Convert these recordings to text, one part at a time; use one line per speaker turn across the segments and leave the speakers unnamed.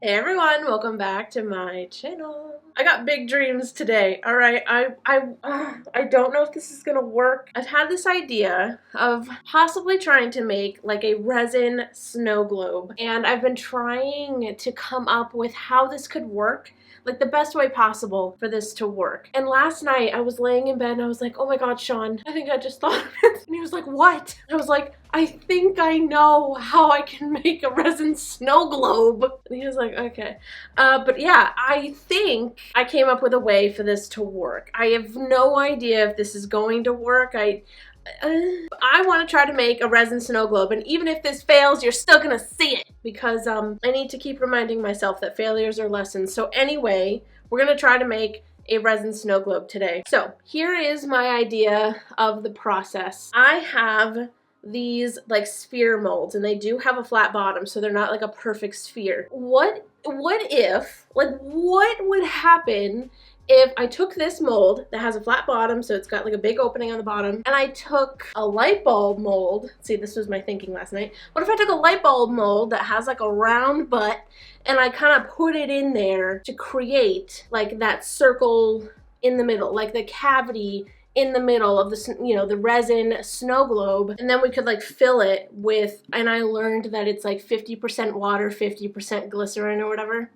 Hey everyone, welcome back to my channel. I got big dreams today. All right, I don't know if this is gonna work. I've had this idea of possibly trying to make like a resin snow globe, and I've been trying to come up with how this could work, like the best way possible for this to work. And last night I was laying in bed and I was like, oh my god, Sean, I think I just thought of it. And he was like, what? I was like, I think I know how I can make a resin snow globe. And he was like, okay. But yeah, I think I came up with a way for this to work. I have no idea if this is going to work. I want to try to make a resin snow globe, and even if this fails, you're still gonna see it, because I need to keep reminding myself that failures are lessons. So anyway, we're gonna try to make a resin snow globe today. So here is my idea of the process. I have these like sphere molds, and they do have a flat bottom, so they're not like a perfect sphere. What if, like, what would happen if I took this mold that has a flat bottom, so it's got like a big opening on the bottom, and I took a light bulb mold? See, this was my thinking last night. What if I took a light bulb mold that has like a round butt, and I kind of put it in there to create like that circle in the middle, like the cavity in the middle of the, you know, the resin snow globe, and then we could like fill it with, and I learned that it's like 50% water, 50% glycerin or whatever.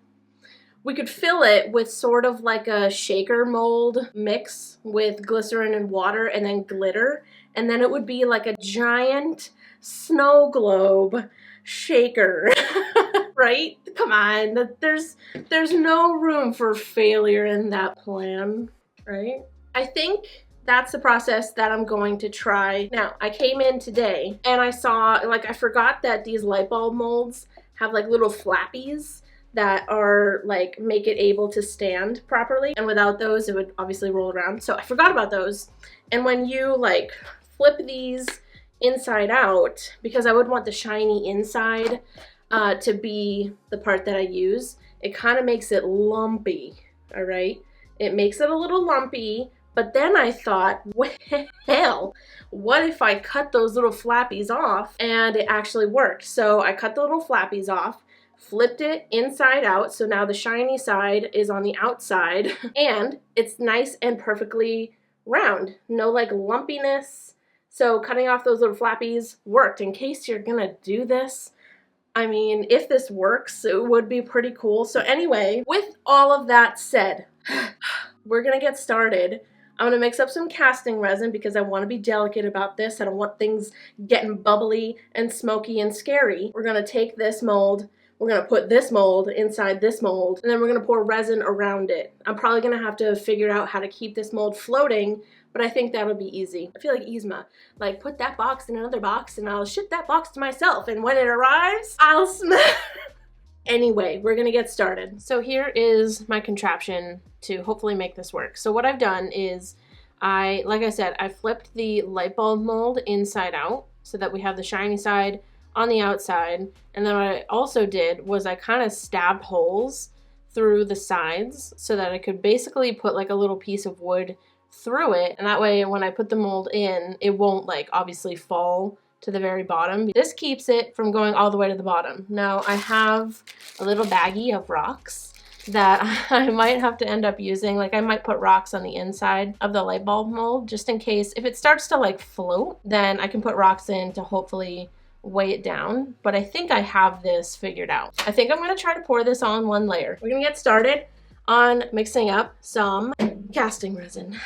We could fill it with sort of like a shaker mold mix with glycerin and water and then glitter, and then it would be like a giant snow globe shaker. Right? Come on, there's no room for failure in that plan, right? I think that's the process that I'm going to try. Now, I came in today and I saw, like, I forgot that these light bulb molds have like little flappies that are like make it able to stand properly, and without those it would obviously roll around. So I forgot about those, and when you like flip these inside out, because I would want the shiny inside to be the part that I use, it kind of makes it lumpy. All right, it makes it a little lumpy. But then I thought, well, what if I cut those little flappies off and it actually worked? So I cut the little flappies off, flipped it inside out, so now the shiny side is on the outside, and it's nice and perfectly round. No like lumpiness. So cutting off those little flappies worked. In case you're gonna do this, I mean, if this works, it would be pretty cool. So anyway, with all of that said, we're gonna get started. I'm gonna mix up some casting resin because I wanna be delicate about this. I don't want things getting bubbly and smoky and scary. We're gonna take this mold, we're gonna put this mold inside this mold, and then we're gonna pour resin around it. I'm probably gonna have to figure out how to keep this mold floating, but I think that'll be easy. I feel like Yzma, like put that box in another box and I'll ship that box to myself, and when it arrives, I'll smell. Anyway, we're gonna get started. So here is my contraption to hopefully make this work. So what I've done is like I said, I flipped the light bulb mold inside out so that we have the shiny side on the outside. And then what I also did was I kind of stabbed holes through the sides so that I could basically put like a little piece of wood through it. And that way when I put the mold in, it won't like obviously fall to the very bottom. This keeps it from going all the way to the bottom. Now I have a little baggie of rocks that I might have to end up using. Like I might put rocks on the inside of the light bulb mold just in case if it starts to like float, then I can put rocks in to hopefully weigh it down. But I think I have this figured out. I think I'm gonna try to pour this all in one layer. We're gonna get started on mixing up some casting resin.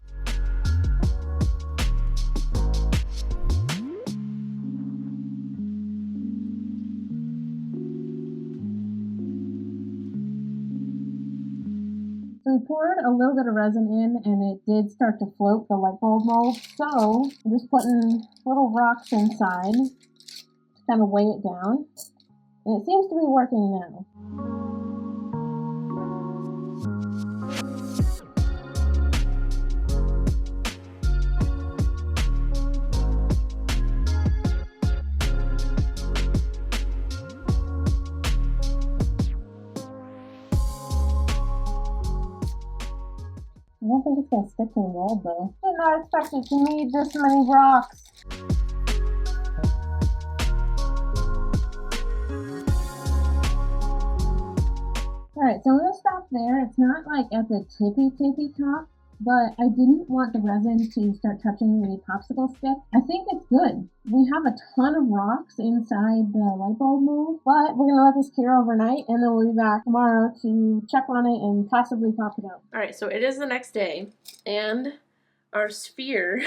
So we poured a little bit of resin in and it did start to float the light bulb mold. So I'm just putting little rocks inside to kind of weigh it down. And it seems to be working now. I don't think it's gonna stick to the mold though. I did not expect it to need this many rocks.
Alright, so I'm going to stop there. It's not like at the tippy top, but I didn't want the resin to start touching the popsicle stick. I think it's good. We have a ton of rocks inside the light bulb mold, but we're going to let this cure overnight, and then we'll be back tomorrow to check on it and possibly pop it out.
Alright, so it is the next day, and our sphere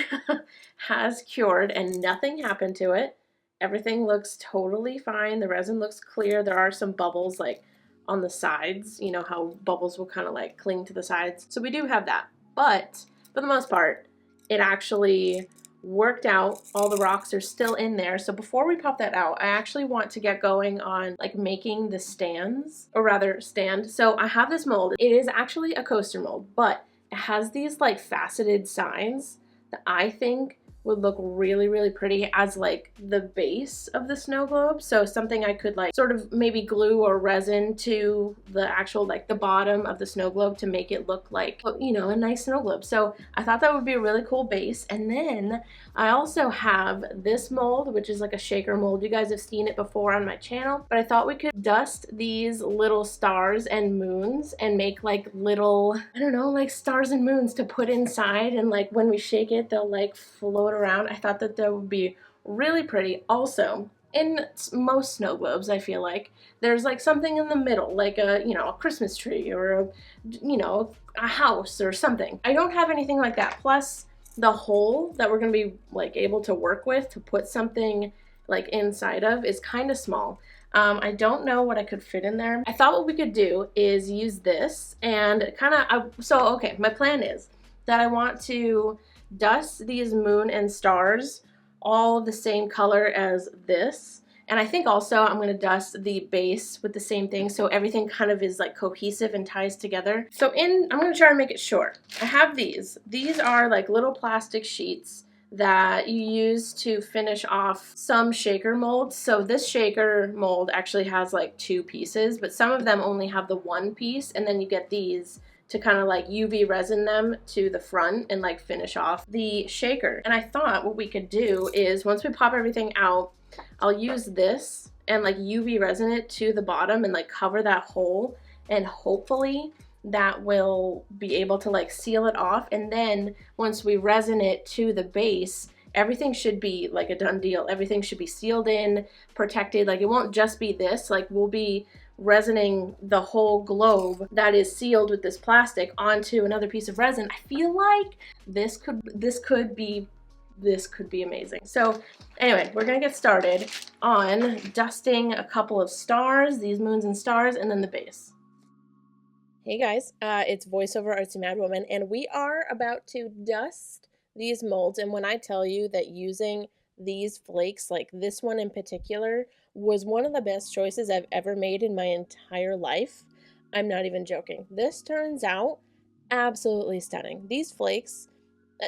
has cured and nothing happened to it. Everything looks totally fine. The resin looks clear. There are some bubbles like on the sides, you know how bubbles will kind of like cling to the sides. So we do have that. But for the most part, it actually worked out. All the rocks are still in there. So before we pop that out, I actually want to get going on like making the stands, or rather stand. So I have this mold. It is actually a coaster mold, but it has these like faceted signs that I think would look really, really pretty as like the base of the snow globe. So something I could like sort of maybe glue or resin to the actual like the bottom of the snow globe to make it look like, you know, a nice snow globe. So I thought that would be a really cool base. And then I also have this mold, which is like a shaker mold. You guys have seen it before on my channel, but I thought we could dust these little stars and moons and make like little, I don't know, like stars and moons to put inside, and like when we shake it, they'll like float around. I thought that would be really pretty. Also, in most snow globes, I feel like there's like something in the middle, like a, you know, a Christmas tree or a, you know, a house or something. I don't have anything like that. Plus the hole that we're going to be like able to work with to put something like inside of is kind of small. I don't know what I could fit in there. I thought what we could do is use this and kind of, so okay, my plan is that I want to dust these moon and stars all the same color as this. And I think also I'm going to dust the base with the same thing so everything kind of is like cohesive and ties together. So I'm going to try and make it short. I have these. These are like little plastic sheets that you use to finish off some shaker molds. So this shaker mold actually has like 2 pieces, but some of them only have the 1 piece, and then you get these to kind of like UV resin them to the front and like finish off the shaker. And I thought what we could do is once we pop everything out, I'll use this and like UV resin it to the bottom and like cover that hole, and hopefully that will be able to like seal it off. And then once we resin it to the base, everything should be like a done deal. Everything should be sealed in, protected. Like it won't just be this, like we'll be resining the whole globe that is sealed with this plastic onto another piece of resin. I feel like this could be amazing. So anyway, we're gonna get started on dusting a couple of stars, these moons and stars, and then the base. Hey guys, it's voiceover Artsymadwoman, and we are about to dust these molds. And when I tell you that using these flakes, like this one in particular, was one of the best choices I've ever made in my entire life, I'm not even joking. This turns out absolutely stunning. These flakes,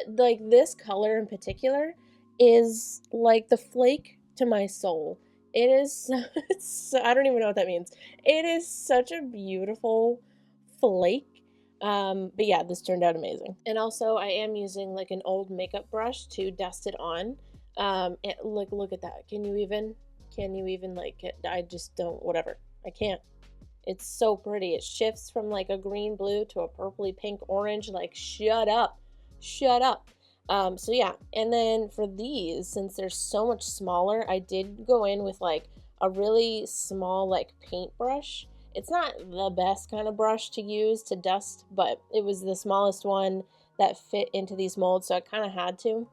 like this color in particular, is like the flake to my soul. It is, I don't even know what that means. It is such a beautiful flake. But yeah, this turned out amazing. And also I am using like an old makeup brush to dust it on. Look at that. Can you even like it? I just don't, whatever. I can't. It's so pretty. It shifts from like a green blue to a purpley pink orange. Like shut up. So yeah, and then for these, since they're so much smaller, I did go in with like a really small like paintbrush. It's not the best kind of brush to use to dust, but it was the smallest one that fit into these molds, so I kind of had to.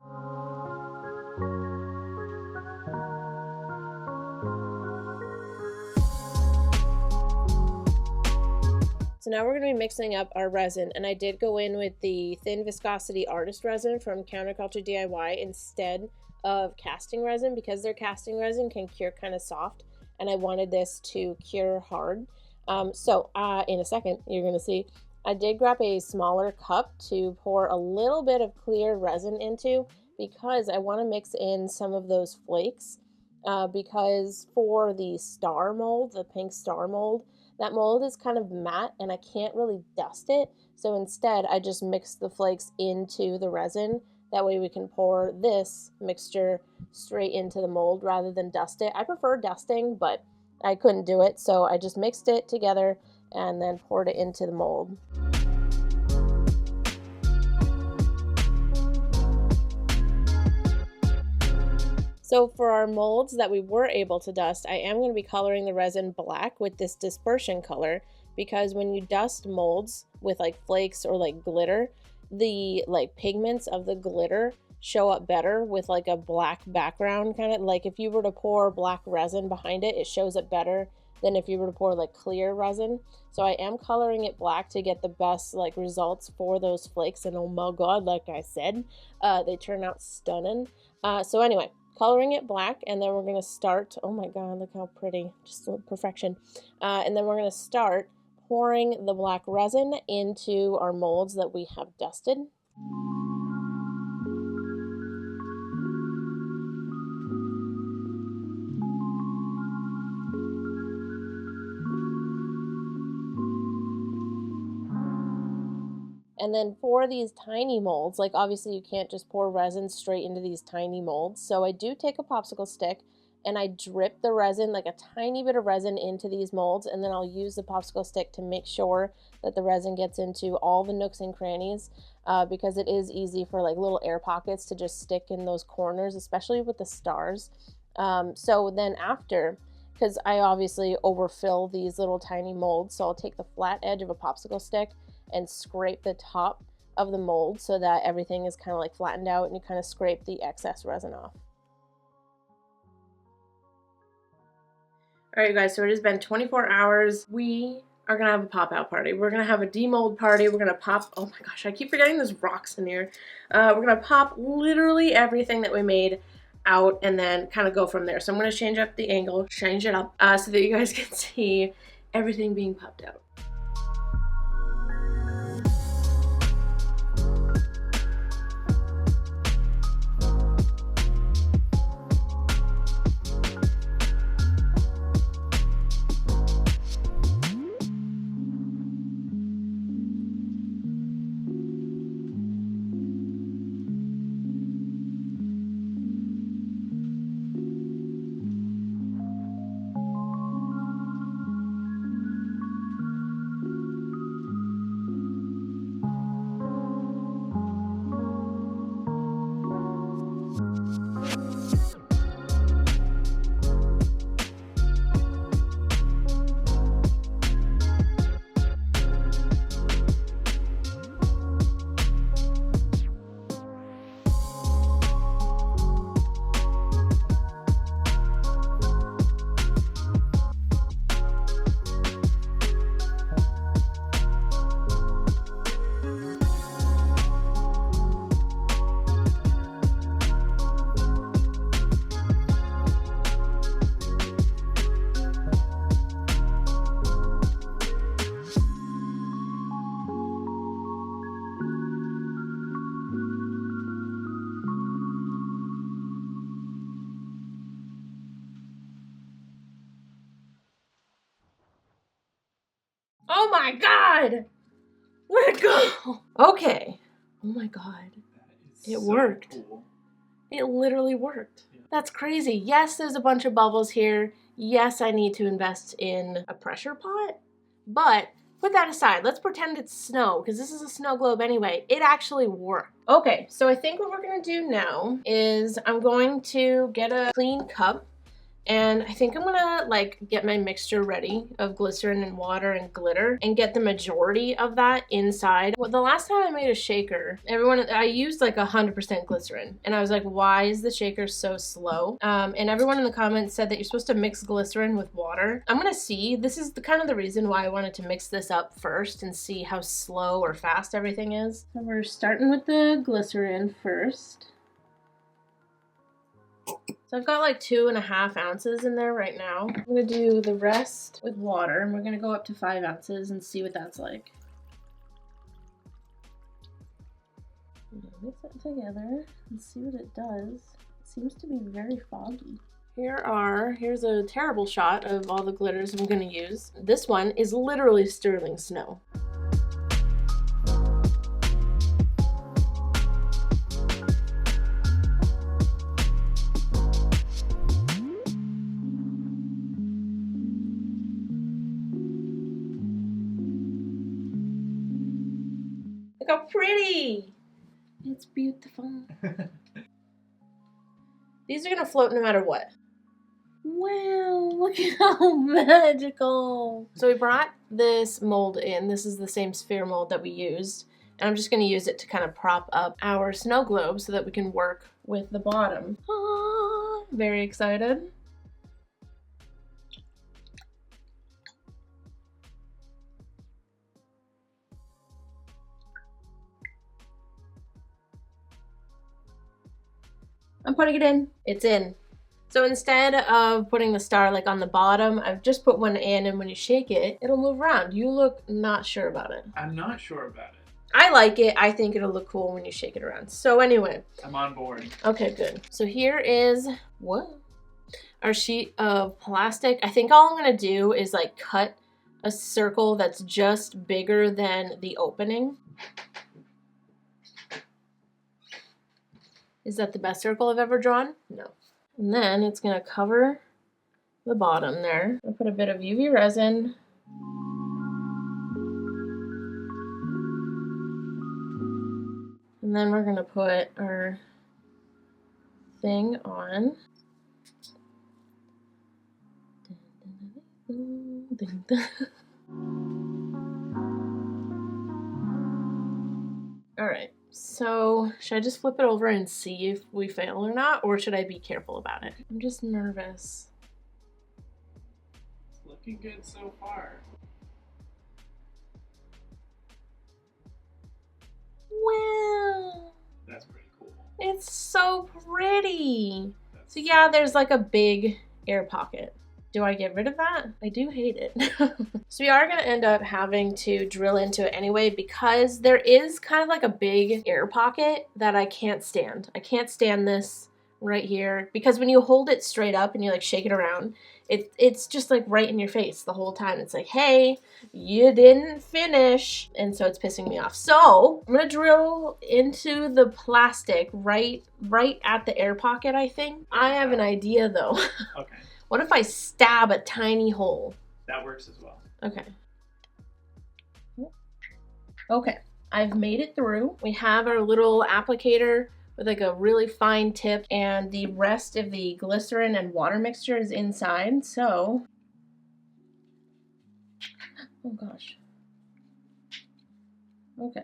So now we're going to be mixing up our resin, and I did go in with the thin viscosity artist resin from CounterCultureDIY instead of casting resin, because their casting resin can cure kind of soft, and I wanted this to cure hard. In a second, you're going to see, I did grab a smaller cup to pour a little bit of clear resin into, because I want to mix in some of those flakes, because for the star mold, the pink star mold, that mold is kind of matte and I can't really dust it. So instead, I just mix the flakes into the resin. That way we can pour this mixture straight into the mold rather than dust it. I prefer dusting, but I couldn't do it, so I just mixed it together and then poured it into the mold. So for our molds that we were able to dust, I am going to be coloring the resin black with this dispersion color, because when you dust molds with like flakes or like glitter, the like pigments of the glitter show up better with like a black background. Kind of like if you were to pour black resin behind it, it shows up better than if you were to pour like clear resin. So I am coloring it black to get the best like results for those flakes, and oh my god, like I said, they turn out stunning. So anyway, coloring it black, and then we're going to start, oh my god, look how pretty, just perfection. And then we're going to start pouring the black resin into our molds that we have dusted. And then for these tiny molds, like obviously you can't just pour resin straight into these tiny molds. So I do take a popsicle stick and I drip the resin, like a tiny bit of resin, into these molds, and then I'll use the popsicle stick to make sure that the resin gets into all the nooks and crannies, because it is easy for like little air pockets to just stick in those corners, especially with the stars. So then after, because I obviously overfill these little tiny molds, so I'll take the flat edge of a popsicle stick and scrape the top of the mold so that everything is kind of like flattened out, and you kind of scrape the excess resin off. All right, you guys, so it has been 24 hours. We are gonna have a pop-out party. We're gonna have a demold party. We're gonna pop, oh my gosh, I keep forgetting there's rocks in here. We're gonna pop literally everything that we made out and then kind of go from there. So I'm gonna change up the angle, change it up, so that you guys can see everything being popped out. Oh my god! Where'd it go? Okay. Oh my god. It worked. Cool. It literally worked. Yeah. That's crazy. Yes, there's a bunch of bubbles here. Yes, I need to invest in a pressure pot. But put that aside. Let's pretend it's snow, because this is a snow globe anyway. It actually worked. Okay, so I think what we're going to do now is I'm going to get a clean cup. And I think I'm gonna like get my mixture ready of glycerin and water and glitter and get the majority of that inside. Well, the last time I made a shaker, I used like 100% glycerin, and I was like, why is the shaker so slow? And everyone in the comments said that you're supposed to mix glycerin with water. I'm gonna see. This is kind of the reason why I wanted to mix this up first and see how slow or fast everything is. So we're starting with the glycerin first. So I've got like 2.5 ounces in there right now. I'm gonna do the rest with water, and we're gonna go up to 5 ounces and see what that's like. Mix it together and see what it does. It seems to be very foggy. Here's a terrible shot of all the glitters I'm gonna use. This one is literally sterling snow. Look how pretty. It's beautiful. These are gonna float no matter what. Wow, look at how magical. So we brought this mold in. This is the same sphere mold that we used. And I'm just gonna use it to kind of prop up our snow globe so that we can work with the bottom. Ah, very excited. I'm putting it in. It's in. So instead of putting the star like on the bottom, I've just put one in, and when you shake it, it'll move around. You look not sure about it.
I'm not sure about it.
I like it. I think it'll look cool when you shake it around. So anyway.
I'm on board.
Okay, good. So here is, what? Our sheet of plastic. I think all I'm gonna do is like cut a circle that's just bigger than the opening. Is that the best circle I've ever drawn? No. And then it's gonna cover the bottom there. I'll put a bit of UV resin. And then we're gonna put our thing on. All right. So, should I just flip it over and see if we fail or not, or should I be careful about it? I'm just nervous.
It's looking good so far.
Wow!
That's pretty cool.
It's so pretty! So yeah, there's like a big air pocket. Do I get rid of that? I do hate it. So we are gonna end up having to drill into it anyway because there is kind of like a big air pocket that I can't stand. I can't stand this right here because when you hold it straight up and you like shake it around, it's just like right in your face the whole time. It's like, hey, you didn't finish. And so it's pissing me off. So I'm gonna drill into the plastic right at the air pocket, I think. I have an idea though.
Okay.
What if I stab a tiny hole?
That works as well.
Okay. Okay, I've made it through. We have our little applicator with like a really fine tip, and the rest of the glycerin and water mixture is inside, so... Oh gosh. Okay.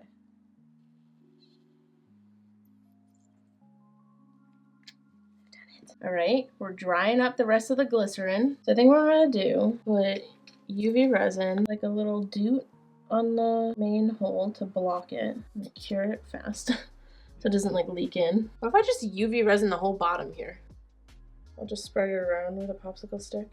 All right, we're drying up the rest of the glycerin. So I think what I'm gonna do, put UV resin, like a little doot on the main hole to block it. And cure it fast so it doesn't like leak in. What if I just UV resin the whole bottom here? I'll just spread it around with a popsicle stick.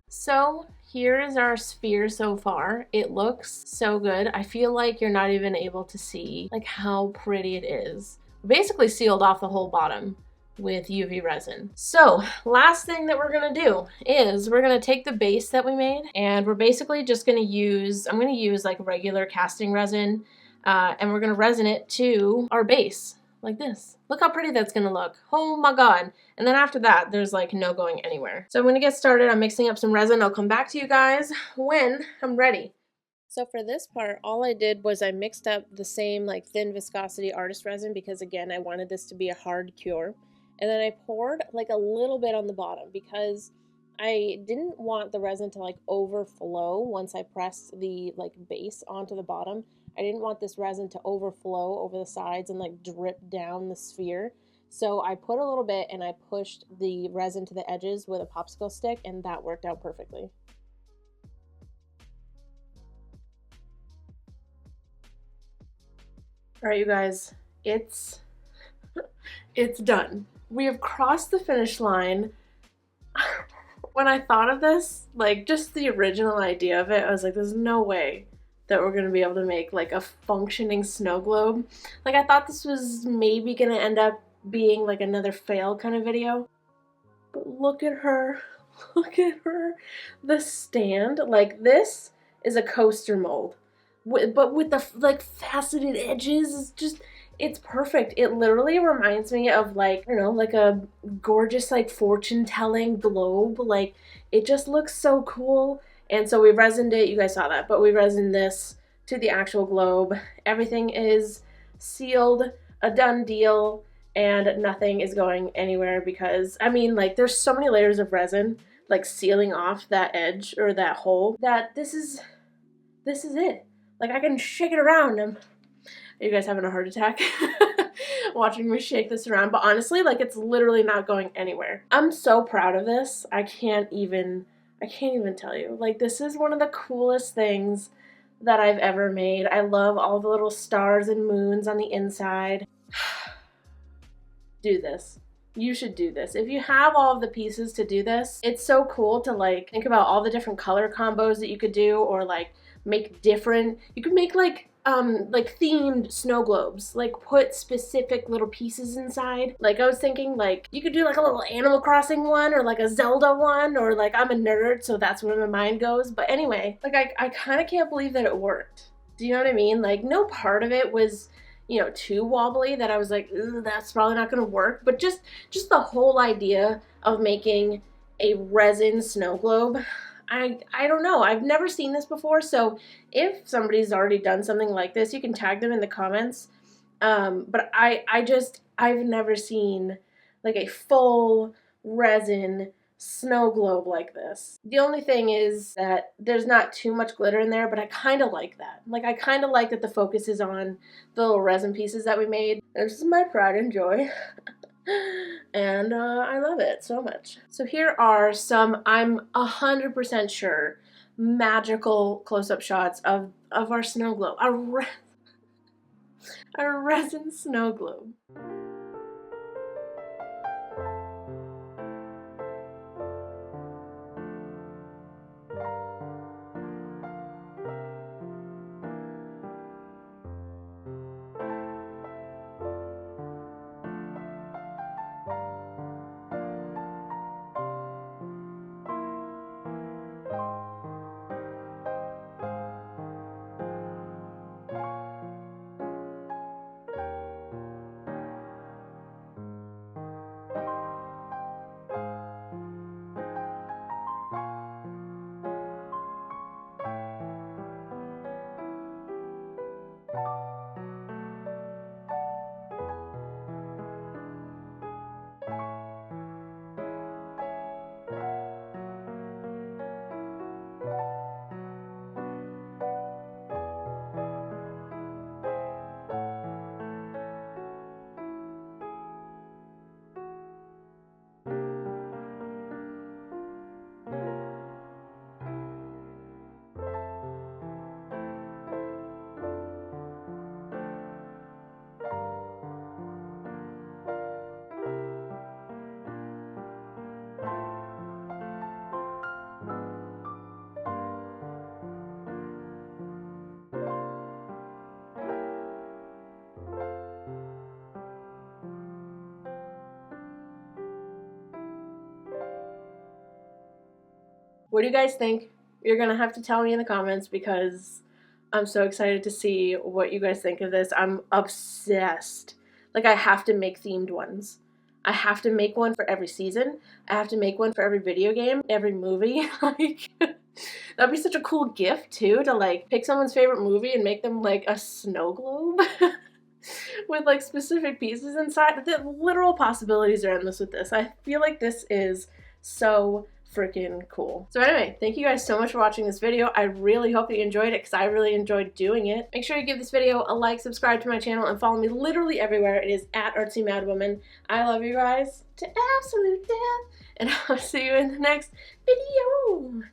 So here is our sphere so far. It looks so good. I feel like you're not even able to see like how pretty it is. Basically sealed off the whole bottom with UV resin. So last thing that we're gonna do is we're gonna take the base that we made and we're basically just gonna use, I'm gonna use like regular casting resin and we're gonna resin it to our base like this. Look how pretty that's gonna look. Oh my God. And then after that, there's like no going anywhere. So I'm gonna get started. I'm mixing up some resin. I'll come back to you guys when I'm ready. So for this part, all I did was I mixed up the same like thin viscosity artist resin because again, I wanted this to be a hard cure. And then I poured like a little bit on the bottom because I didn't want the resin to like overflow once I pressed the like base onto the bottom. I didn't want this resin to overflow over the sides and like drip down the sphere. So I put a little bit and I pushed the resin to the edges with a popsicle stick and that worked out perfectly. All right, you guys, it's done. We have crossed the finish line. When I thought of this, like just the original idea of it, I was like, there's no way that we're gonna be able to make like a functioning snow globe. Like I thought this was maybe gonna end up being like another fail kind of video. But look at her, look at her. The stand, like this is a coaster mold. But with the like faceted edges, It's perfect. It literally reminds me of like, I don't know, like a gorgeous like fortune telling globe. Like it just looks so cool. And so we resined it, you guys saw that, but we resined this to the actual globe. Everything is sealed, a done deal, and nothing is going anywhere because, I mean, like there's so many layers of resin like sealing off that edge or that hole that this is it. Like I can shake it around. Are you guys having a heart attack? Watching me shake this around, but honestly, like it's literally not going anywhere. I'm so proud of this. I can't even tell you. Like this is one of the coolest things that I've ever made. I love all the little stars and moons on the inside. Do this. You should do this. If you have all of the pieces to do this, it's so cool to like think about all the different color combos that you could do, or like make different, you could make like themed snow globes, like put specific little pieces inside. Like I was thinking like you could do like a little Animal Crossing one or like a Zelda one, or like I'm a nerd so that's where my mind goes. But anyway, like I kind of can't believe that it worked. Do you know what I mean? Like no part of it was, you know, too wobbly that I was like, that's probably not gonna work. But just the whole idea of making a resin snow globe, I don't know. I've never seen this before, so if somebody's already done something like this, you can tag them in the comments. But I've never seen like a full resin snow globe like this. The only thing is that there's not too much glitter in there, but I kind of like that. Like I kind of like that the focus is on the little resin pieces that we made. This is my pride and joy. And I love it so much. So here are some, I'm 100% sure, magical close-up shots of our snow globe. A resin snow globe. What do you guys think? You're gonna have to tell me in the comments because I'm so excited to see what you guys think of this. I'm obsessed. Like I have to make themed ones. I have to make one for every season. I have to make one for every video game, every movie. Like that'd be such a cool gift too, to like pick someone's favorite movie and make them like a snow globe with like specific pieces inside. The literal possibilities are endless with this. I feel like this is so freaking cool. So anyway, thank you guys so much for watching this video. I really hope that you enjoyed it because I really enjoyed doing it. Make sure you give this video a like, subscribe to my channel, and follow me literally everywhere. It is at Artsymadwoman. I love you guys to absolute death, and I'll see you in the next video.